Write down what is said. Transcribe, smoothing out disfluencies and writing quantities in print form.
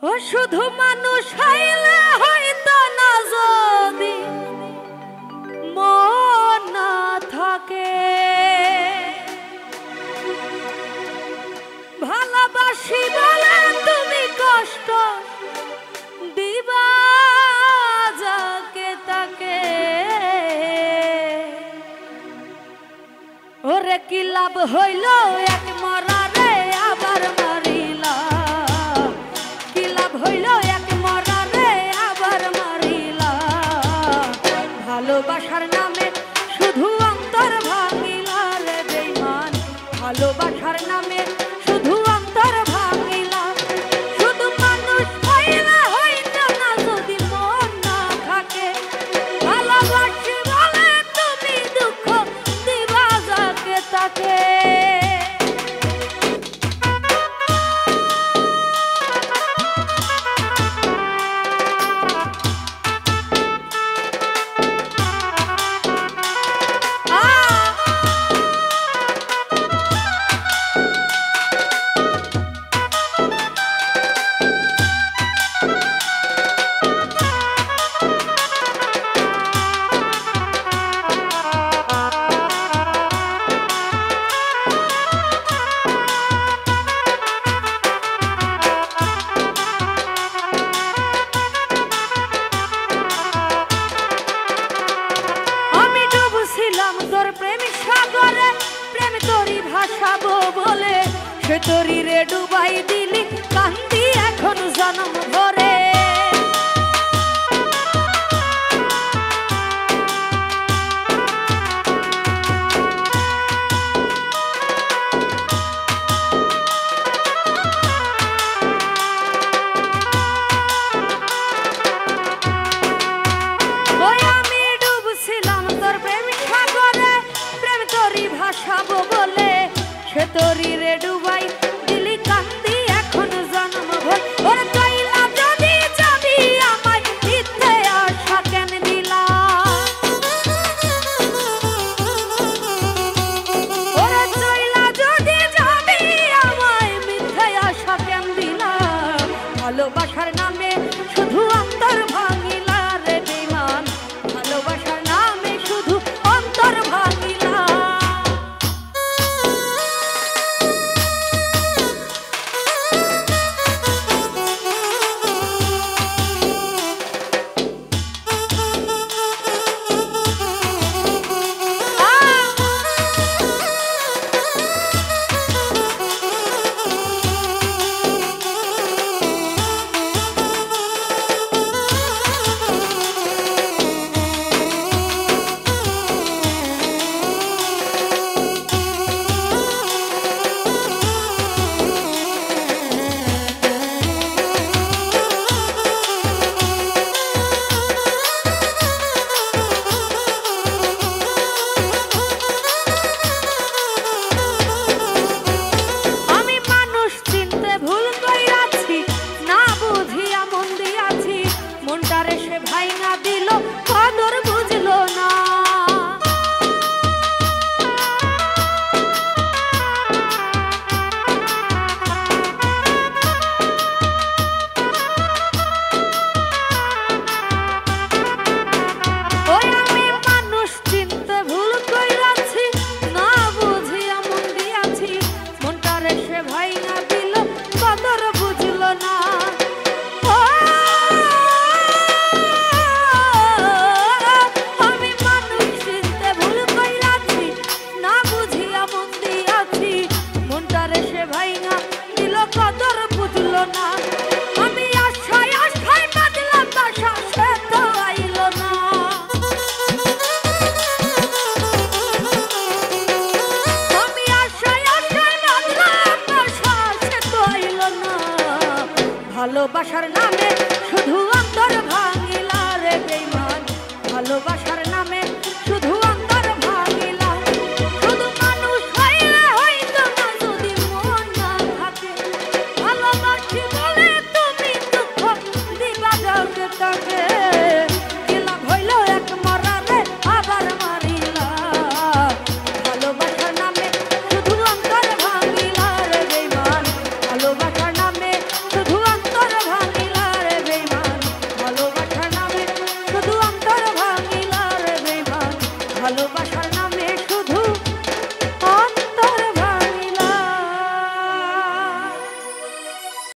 ও শুধু মানুষ হইলে হইতো না যদি মন না থাকে, ভালোবাসি বলে তুমি কষ্ট দিবা যাকে তাকে, ওরে কি লাভ হইল এক মরারে আবার মারিলা, কি লাভ হইল এক মরারে আবার মারিলা, ভালোবাসার নামে শুধু অন্তর ভাঙিলা রে বেঈমান, ভালোবাসার নামে শুধু অন্তর ভাঙিলা, শুধু মানুষ হইলে হইতো না যদি মন না থাকে, ভালোবাসি বলে তুমি দুঃখ দিবা যাকে তাকে। বলে সে তোরি রে ডুবাই দিলি কান্দি এখন জন্ম ভরে, ওই আমি ডুবছিলাম তোর প্রেম সাগরে, প্রেম তোরি ভাসাবো বলে সে তোরি রে ডুবাই দিলি কান্দি এখন জন্ম ভর, ওরে চইলা যদি যাবি আমায় মিথ্যে আশা কেন দিলা, ওরে চইলা যদি যাবি আমায় মিথ্যে আশা কেন দিলা, ভালোবাসার নামে শুধু অন্তর ভাঙিলা রে বেঈমান, ভালোবাসার নামে শুধু অন্তর ভাঙিলা। ভালোবাসার নামে শুধু অন্তর ভাঙিলা রে বেঈমান, ভালোবাসার নামে শুধু